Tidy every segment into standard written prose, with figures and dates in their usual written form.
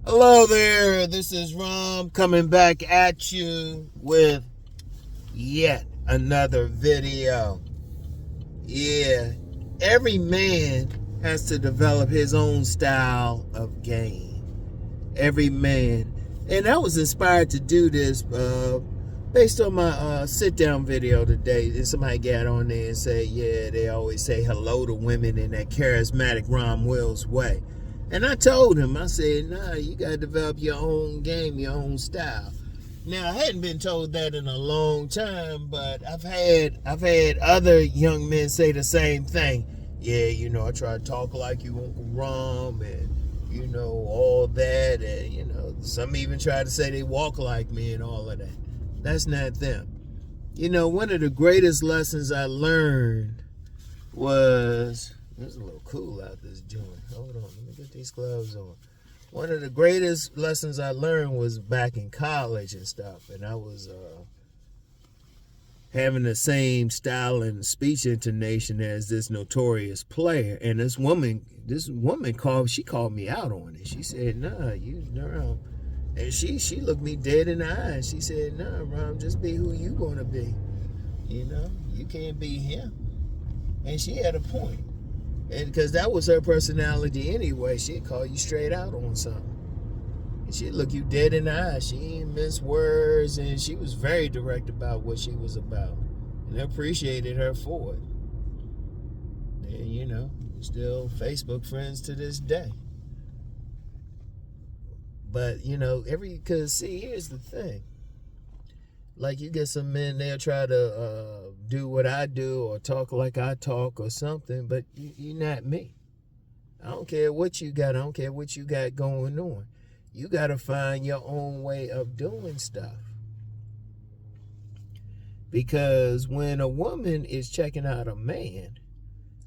Hello there, this is Rom coming back at you with yet another video. Yeah, every man has to develop his own style of game. Every man. And I was inspired to do this based on my sit-down video today. And somebody got on there and said, yeah, they always say hello to women in that charismatic Rom Wills way. And I told him, I said, nah, you got to develop your own game, your own style. Now, I hadn't been told that in a long time, but I've had other young men say the same thing. Yeah, I try to talk like you, Uncle Rom, and, all that. And, some even try to say they walk like me and all of that. That's not them. One of the greatest lessons I learned was... It's a little cool out this joint. Hold on, let me get these gloves on. One of the greatest lessons I learned was back in college and stuff, and I was having the same style and speech intonation as this notorious player. And this woman called me out on it. She said, "Nah, Rom," and she looked me dead in the eye. She said, "Nah, Rom, just be who you gonna be. You can't be him." And she had a point. And because that was her personality anyway, she'd call you straight out on something. And she'd look you dead in the eye. She didn't mince words, and she was very direct about what she was about. And I appreciated her for it. And, we're still Facebook friends to this day. But, because here's the thing. Like, you get some men, they'll try to do what I do or talk like I talk or something, but you're not me. I don't care what you got. I don't care what you got going on. You got to find your own way of doing stuff. Because when a woman is checking out a man,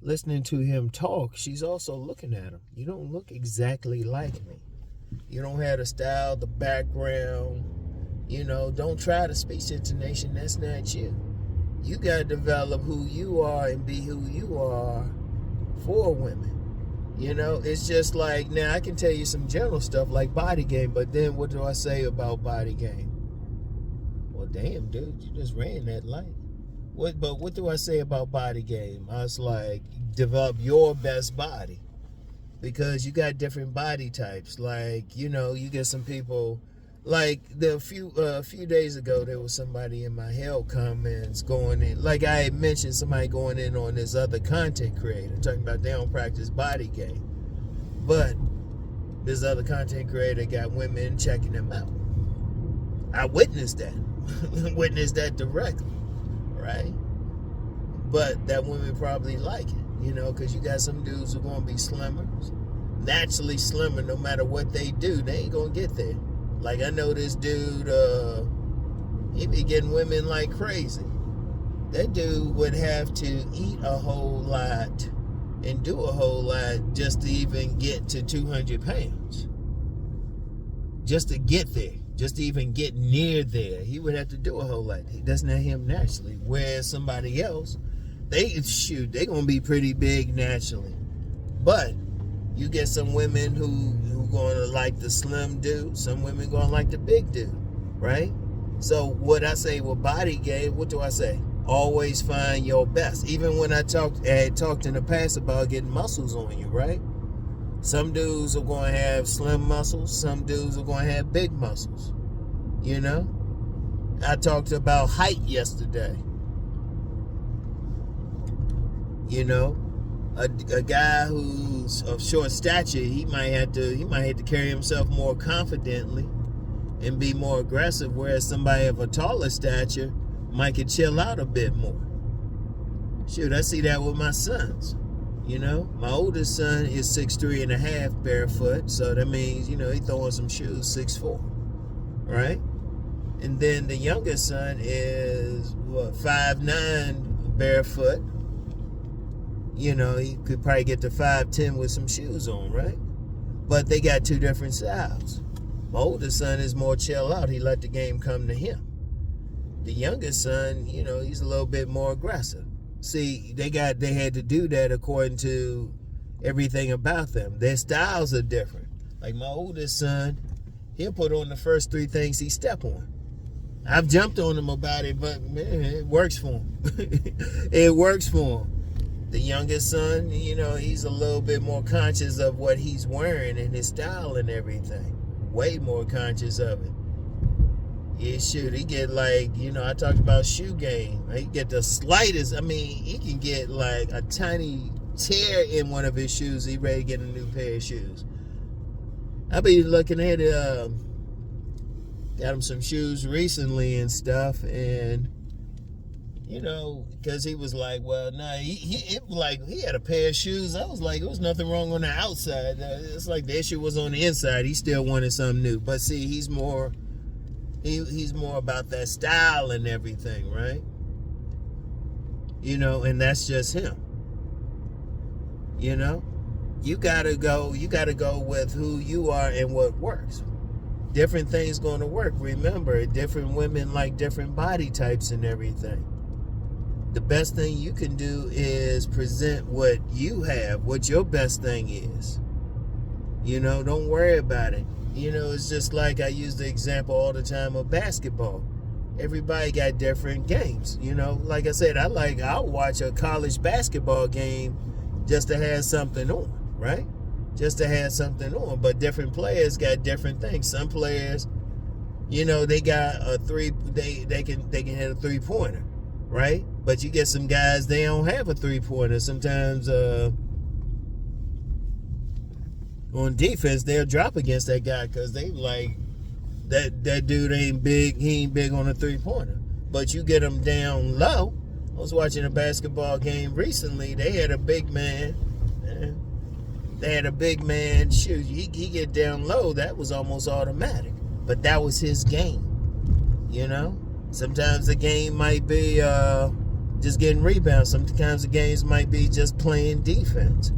listening to him talk, she's also looking at him. You don't look exactly like me. You don't have the style, the background. Don't try to speech intonation. That's not you. You got to develop who you are and be who you are for women. It's just like, now I can tell you some general stuff like body game, but then what do I say about body game? Well, damn, dude, you just ran that light. But what do I say about body game? I was like, develop your best body. Because you got different body types. Like, you get some people... Like a few days ago, there was somebody in my hell comments going in. Like I had mentioned, somebody going in on this other content creator talking about they don't practice body game, but this other content creator got women checking them out. I witnessed that, witnessed that directly, right? But that women probably like it, because you got some dudes who are gonna be slimmer, naturally slimmer. No matter what they do, they ain't gonna get there. Like, I know this dude, he be getting women like crazy. That dude would have to eat a whole lot and do a whole lot just to even get to 200 pounds. Just to get there. Just to even get near there. He would have to do a whole lot. That's not him naturally. Whereas somebody else, they're going to be pretty big naturally. But you get some women who going to like the slim dude. Some women going to like the big dude, right? So what I say with body game, what do I say? Always find your best. Even when I had talked in the past about getting muscles on you, right? Some dudes are going to have slim muscles. Some dudes are going to have big muscles. I talked about height yesterday. A guy who's of short stature, he might have to carry himself more confidently and be more aggressive, whereas somebody of a taller stature might could chill out a bit more. Shoot, I see that with my sons. My oldest son is 6'3.5" barefoot, so that means, he throwing some shoes 6'4", right? And then the youngest son is 5'9" barefoot. He could probably get to 5'10" with some shoes on, right? But they got two different styles. My oldest son is more chill out. He let the game come to him. The youngest son, he's a little bit more aggressive. See, they had to do that according to everything about them. Their styles are different. Like my oldest son, he'll put on the first 3 things he step on. I've jumped on him about it, but man, it works for him. It works for him. The youngest son, he's a little bit more conscious of what he's wearing and his style and everything. Way more conscious of it. Yeah, shoot, he get like, I talked about shoe game. He get the slightest, he can get like a tiny tear in one of his shoes. He ready to get a new pair of shoes. I be looking at it, got him some shoes recently and stuff, and because he was like, well, nah, he had a pair of shoes. I was like, there was nothing wrong on the outside. It's like the issue was on the inside. He still wanted something new. But see, he's more about that style and everything, right? And that's just him. You gotta go with who you are and what works. Different things going to work. Remember, different women like different body types and everything. The best thing you can do is present what you have, what your best thing is. Don't worry about it. It's just like I use the example all the time of basketball. Everybody got different games. Like I said, I'll watch a college basketball game just to have something on, right? Just to have something on. But different players got different things. Some players, they got a they can hit a 3-pointer, right? But you get some guys, they don't have a 3-pointer. Sometimes on defense, they'll drop against that guy because they like that dude ain't big. He ain't big on a 3-pointer. But you get him down low. I was watching a basketball game recently. They had a big man. Shoot, he get down low. That was almost automatic. But that was his game. Sometimes the game might be just getting rebounds. Sometimes the games might be just playing defense.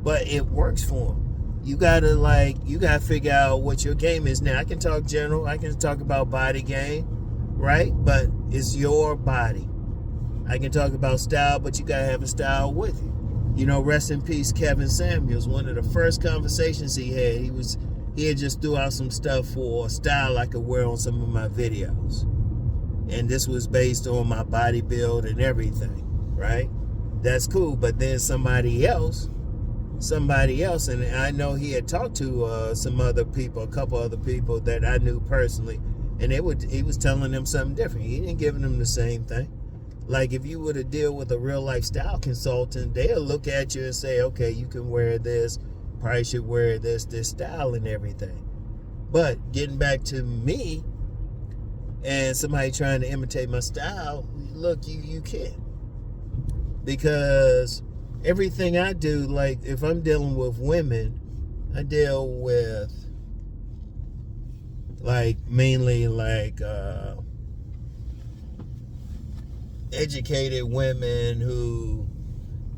But it works for him. You gotta figure out what your game is. Now, I can talk general. I can talk about body game, right? But it's your body. I can talk about style, but you gotta have a style with you. Rest in peace, Kevin Samuels. One of the first conversations he had, he had just threw out some stuff for style I could wear on some of my videos. And this was based on my body build and everything, right? That's cool. But then somebody else, and I know he had talked to some other people, a couple other people that I knew personally, and he was telling them something different. He didn't give them the same thing. Like if you were to deal with a real life style consultant, they'll look at you and say, okay, you can wear this, probably should wear this style and everything. But getting back to me and somebody trying to imitate my style, look, you can't. Because everything I do, like if I'm dealing with women, I deal with mainly educated women who,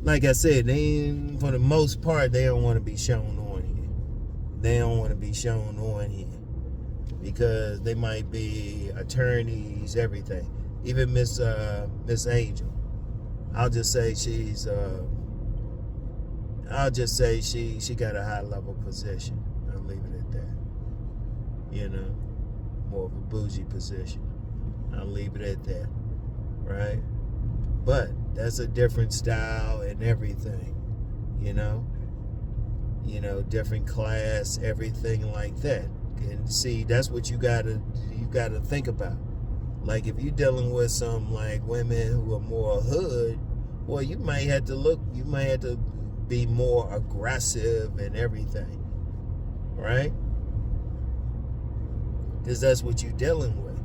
like I said, for the most part, they don't want to be shown on here. They don't want to be shown on here because they might be attorneys, everything. Even Miss Angel, I'll just say she got a high level position. I'll leave it at that. More of a bougie position. I'll leave it at that. Right? But that's a different style and everything. Different class, everything like that. And see, that's what you gotta think about. Like if you're dealing with some women who are more hood, well, you might have to be more aggressive and everything, right? Because that's what you're dealing with.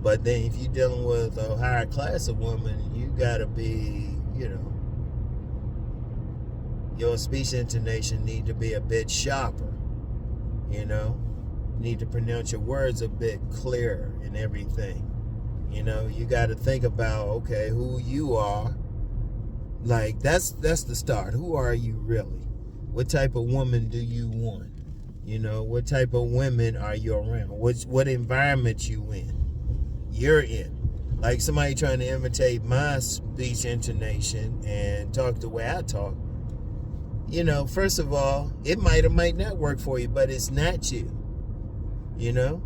But then if you're dealing with a higher class of woman, you gotta be, your speech intonation need to be a bit sharper, you need to pronounce your words a bit clearer and everything. You got to think about, okay, who you are. Like that's the start. Who are you really? What type of woman do you want? What type of women are you around? What environment you're in. Like somebody trying to imitate my speech intonation and talk the way I talk, first of all, it might or might not work for you, but it's not you. You're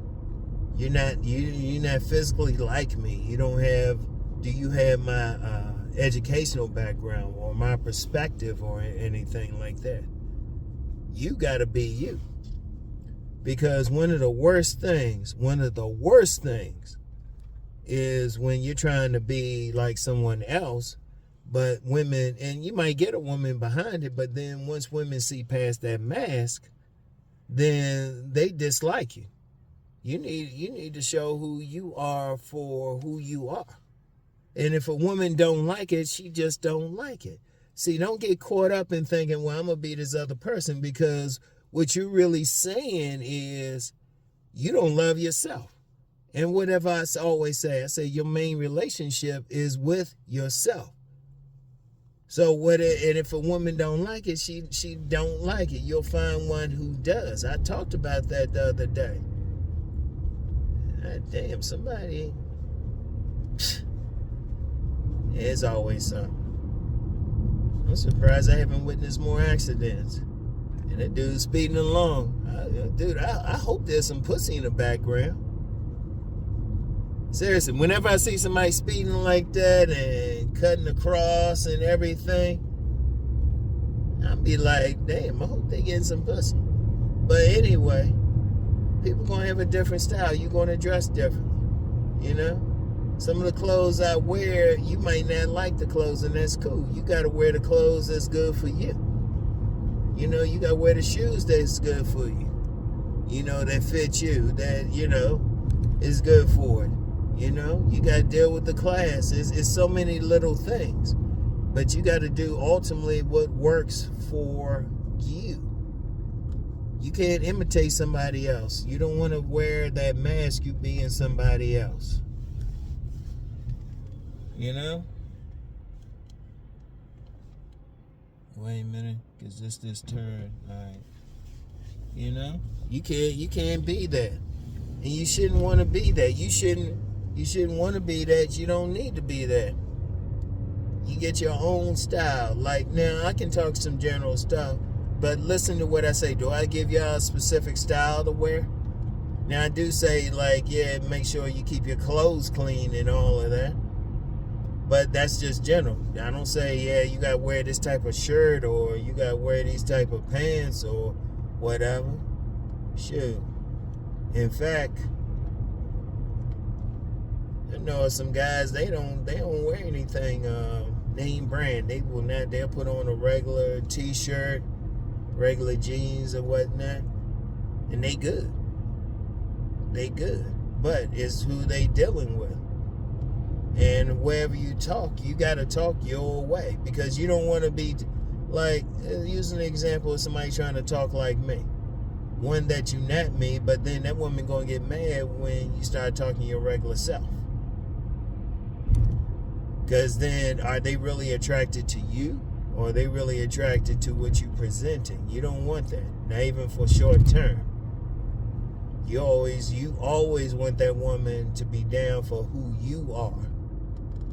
not physically like me. Do you have my educational background or my perspective or anything like that? You got to be you. Because one of the worst things is when you're trying to be like someone else, but women, and you might get a woman behind it, but then once women see past that mask, then they dislike you. You need to show who you are for who you are. And if a woman don't like it, she just don't like it. See, don't get caught up in thinking, well, I'm going to be this other person, because what you're really saying is you don't love yourself. And whatever I always say, I say your main relationship is with yourself. So and if a woman don't like it, she don't like it. You'll find one who does. I talked about that the other day. God damn, somebody. There's always something. I'm surprised I haven't witnessed more accidents. And that dude's speeding along. I hope there's some pussy in the background. Seriously, whenever I see somebody speeding like that and cutting across and everything, I'll be like, damn, I hope they getting some pussy. But anyway, people going to have a different style. You're going to dress differently, Some of the clothes I wear, you might not like the clothes, and that's cool. You got to wear the clothes that's good for you. You got to wear the shoes that's good for you. That fit you, that, is good for it. You got to deal with the class. It's so many little things. But you got to do ultimately what works for you. You can't imitate somebody else. You don't want to wear that mask, you being somebody else. Wait a minute, because this turn. All right. You can't be that. And you shouldn't want to be that. You shouldn't want to be that. You don't need to be that. You get your own style. Like, now I can talk some general stuff, but listen to what I say. Do I give y'all a specific style to wear? Now I do say, like, yeah, make sure you keep your clothes clean and all of that. But that's just general. I don't say, yeah, you got to wear this type of shirt or you got to wear these type of pants or whatever. Shoot. In fact, I know some guys, they don't wear anything name brand. They'll put on a regular t-shirt, regular jeans or whatnot, and they good. But it's who they dealing with. And wherever you talk, you got to talk your way, because you don't want to be like, using an example of somebody trying to talk like me. One, that you not me, but then that woman going to get mad when you start talking your regular self. Because then, are they really attracted to you, or are they really attracted to what you're presenting? You don't want that, not even for short term. You always want that woman to be down for who you are,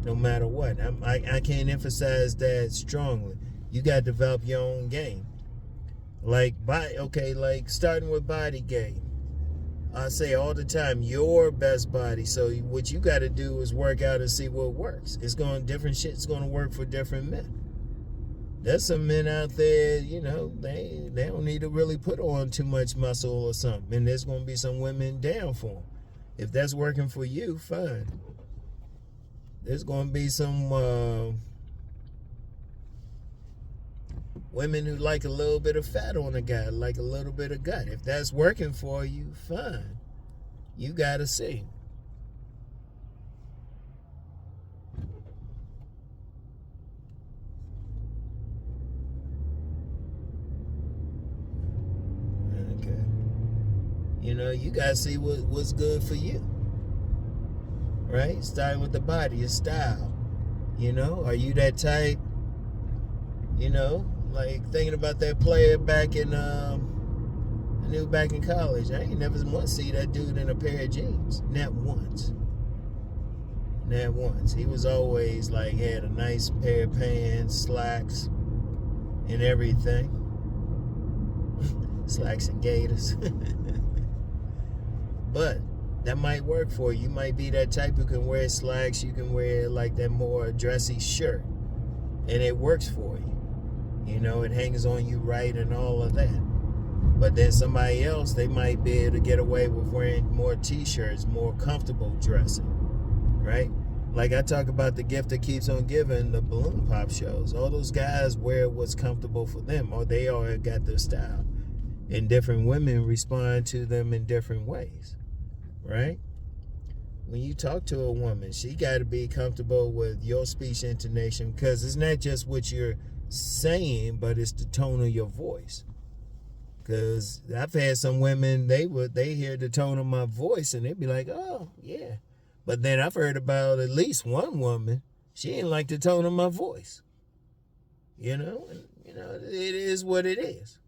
no matter what. I can't emphasize that strongly. You got to develop your own game. Like starting with body game. I say all the time, your best body. So what you got to do is work out and see what works. Different shit's going to work for different men. There's some men out there, they don't need to really put on too much muscle or something. And there's going to be some women down for them. If that's working for you, fine. There's going to be some women who like a little bit of fat on a guy, like a little bit of gut. If that's working for you, fine. You got to see. You got to see what's good for you. Right? Starting with the body, your style. Are you that type? Like thinking about that player back in, I knew back in college. I ain't never once see that dude in a pair of jeans. Not once. He was always like, had a nice pair of pants, slacks, and everything. Slacks and gators. But that might work for you. You might be that type who can wear slacks. You can wear like that more dressy shirt, and it works for you. You know, it hangs on you right and all of that. But then somebody else, they might be able to get away with wearing more t-shirts, more comfortable dressing, right? Like I talk about the gift that keeps on giving, the balloon pop shows. All those guys wear what's comfortable for them, or they all got their style. And different women respond to them in different ways, right? When you talk to a woman, she got to be comfortable with your speech intonation, because it's not just what you're saying, but it's the tone of your voice. Because I've had some women, they hear the tone of my voice and they'd be like, oh, yeah. But then I've heard about at least one woman, she didn't like the tone of my voice. You know, it is what it is.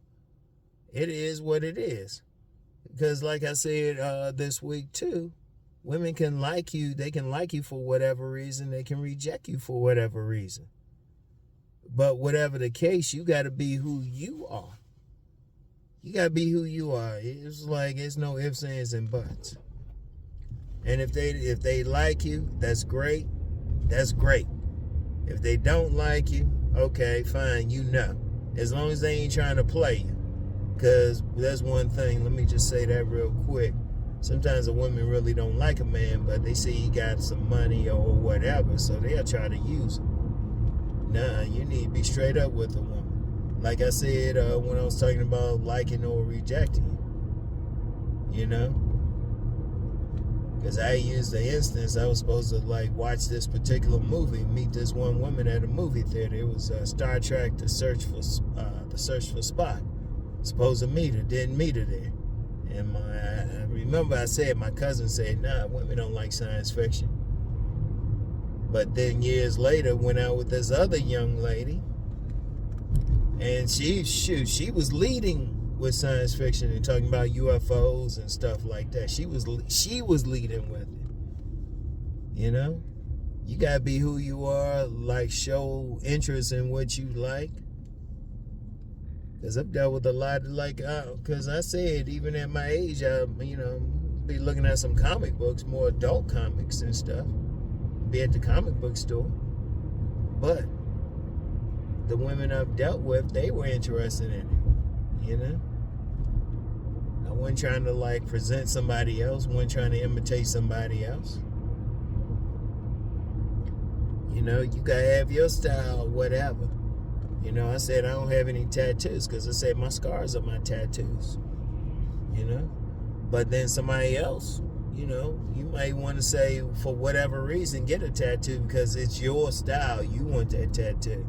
It is what it is. Because like I said this week too, women can like you. They can like you for whatever reason. They can reject you for whatever reason. But whatever the case, you got to be who you are. You got to be who you are. It's like it's no ifs, ands, and buts. And if they like you, that's great. That's great. If they don't like you, okay, fine, you know. As long as they ain't trying to play you. Because that's one thing, let me just say that real quick. Sometimes a woman really don't like a man, but they see he got some money or whatever, so they'll try to use him. Nah, you need to be straight up with a woman. Like I said when I was talking about liking or rejecting, you know? Because I used the instance, I was supposed to like watch this particular movie, meet this one woman at a movie theater. It was Star Trek: The Search for Spock. Supposed to meet her, didn't meet her there. And I remember I said, my cousin said, nah, women don't like science fiction. But then years later, went out with this other young lady, and she was leading with science fiction and talking about UFOs and stuff like that. She was leading with it. You know, you gotta be who you are. Like, show interest in what you like. Because I've dealt with a lot of, like, because I said, even at my age, be looking at some comic books, more adult comics and stuff. Be at the comic book store. But the women I've dealt with, they were interested in it, you know? I wasn't trying to, like, present somebody else, wasn't trying to imitate somebody else. You know, you gotta have your style, whatever. You know, I said I don't have any tattoos because I said my scars are my tattoos, you know? But then somebody else, you know, you might want to say, for whatever reason, get a tattoo because it's your style. You want that tattoo.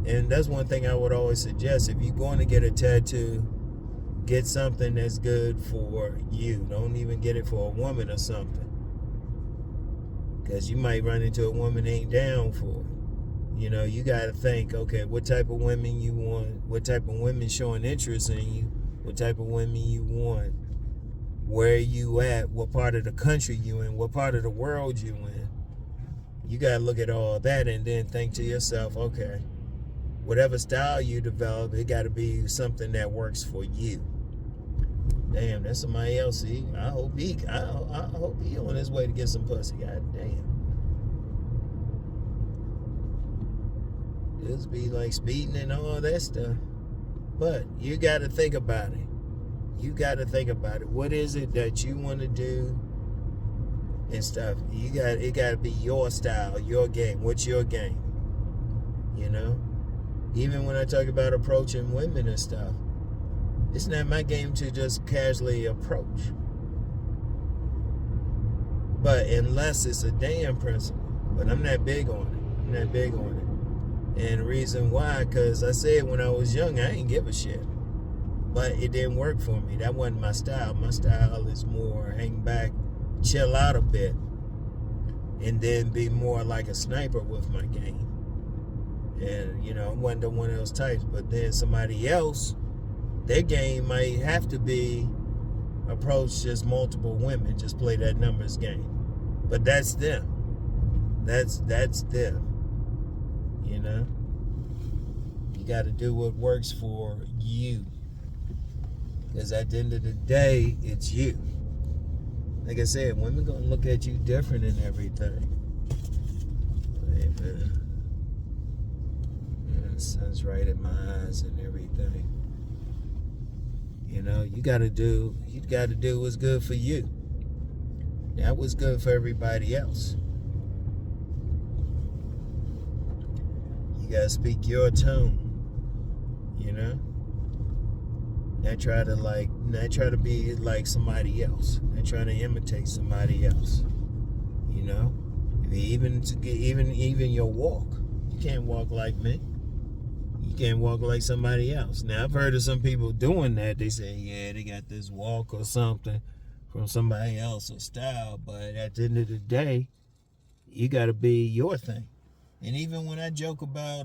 And that's one thing I would always suggest. If you're going to get a tattoo, get something that's good for you. Don't even get it for a woman or something. Because you might run into a woman ain't down for it. You know, you got to think, okay, what type of women you want, what type of women showing interest in you, what type of women you want, where you at, what part of the country you in, what part of the world you in. You got to look at all that and then think to yourself, okay, whatever style you develop, it got to be something that works for you. Damn, that's somebody else. See, I hope he on his way to get some pussy. God damn. Just be like speeding and all that stuff. But you got to think about it. You got to think about it. What is it that you want to do and stuff? It got to be your style, your game. What's your game? You know? Even when I talk about approaching women and stuff, it's not my game to just casually approach. But unless it's a damn principle. But I'm not big on it. I'm not big on it. And the reason why, because I said when I was young, I didn't give a shit. But it didn't work for me. That wasn't my style. My style is more hang back, chill out a bit, and then be more like a sniper with my game. And, you know, I wasn't one of those types. But then somebody else, their game might have to be approach just multiple women, just play that numbers game. But that's them. That's them. You know? You got to do what works for you. Because at the end of the day, it's you. Like I said, women going to look at you different and everything. Hey, man. Yeah, the sun's right in my eyes and everything. You know, you got to do what's good for you. That was good for everybody else. You got to speak your tone. You know? Not try to be like somebody else. Not try to imitate somebody else. You know? Even your walk. You can't walk like me. You can't walk like somebody else. Now, I've heard of some people doing that. They say, yeah, they got this walk or something from somebody else's style. But at the end of the day, you got to be your thing. And even when I joke about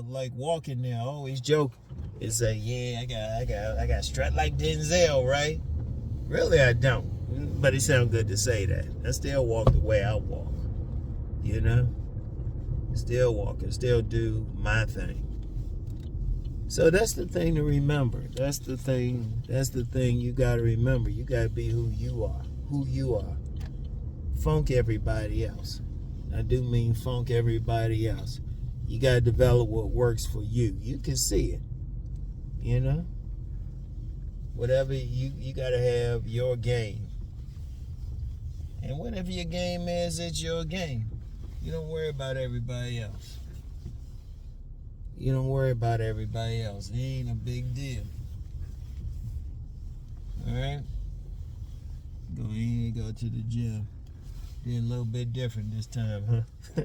like walking now, I always joke and say, yeah, I got strut like Denzel, right? Really, I don't. But it sounds good to say that. I still walk the way I walk. You know? Still walk and still do my thing. So that's the thing to remember. That's the thing you gotta remember. You gotta be who you are. Funk everybody else. I do mean funk everybody else. You gotta develop what works for you. You can see it. You know? Whatever you gotta have your game. And whatever your game is, it's your game. You don't worry about everybody else. You don't worry about everybody else. It ain't a big deal. Alright? Go to the gym. Did a little bit different this time, huh?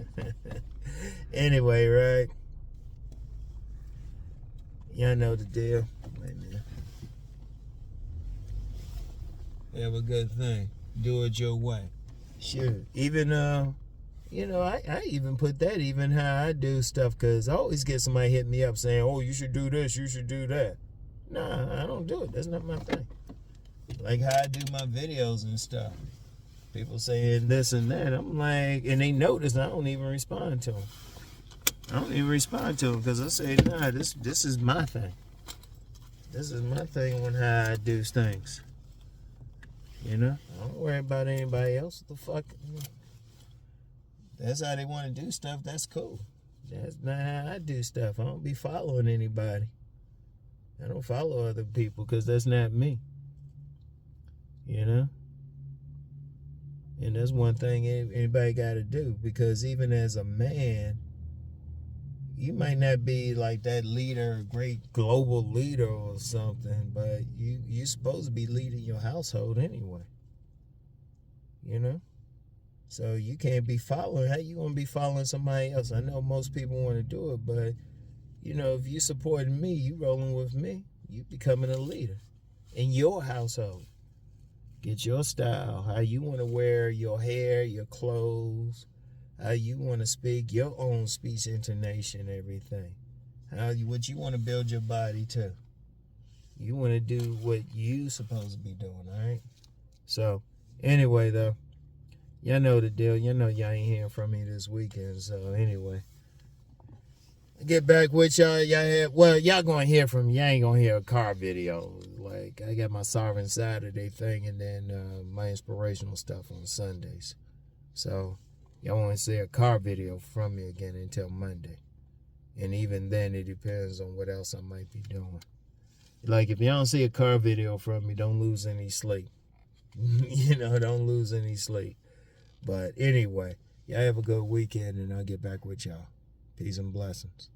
Anyway, right? Y'all know the deal. Wait a minute. Have a good thing. Do it your way. Sure. Even, you know, I even put that even how I do stuff, because I always get somebody hit me up saying, oh, you should do this, you should do that. Nah, I don't do it. That's not my thing. Like how I do my videos and stuff. People saying this and that. I'm like, and they notice I don't even respond to them. I don't even respond to them because I say, nah, this is my thing. This is my thing on how I do things. You know? I don't worry about anybody else. The fuck? That's how they want to do stuff. That's cool. That's not how I do stuff. I don't be following anybody. I don't follow other people because that's not me. You know? And that's one thing anybody got to do, because even as a man, you might not be like that leader, great global leader or something, but you're supposed to be leading your household anyway. You know? So you can't be following. How you going to be following somebody else? I know most people want to do it, but, you know, if you supporting me, you rolling with me, you becoming a leader in your household. Get your style, how you want to wear your hair, your clothes, how you want to speak, your own speech intonation, everything. What you want to build your body to. You want to do what you supposed to be doing, all right? So, anyway, though, y'all know the deal. Y'all know y'all ain't hearing from me this weekend. So, anyway, I get back with y'all. Y'all going to hear from me. Y'all ain't going to hear a car video. Like, I got my Sovereign Saturday thing and then my inspirational stuff on Sundays. So, y'all won't see a car video from me again until Monday. And even then, it depends on what else I might be doing. Like, if you don't see a car video from me, don't lose any sleep. You know, don't lose any sleep. But anyway, y'all have a good weekend, and I'll get back with y'all. Peace and blessings.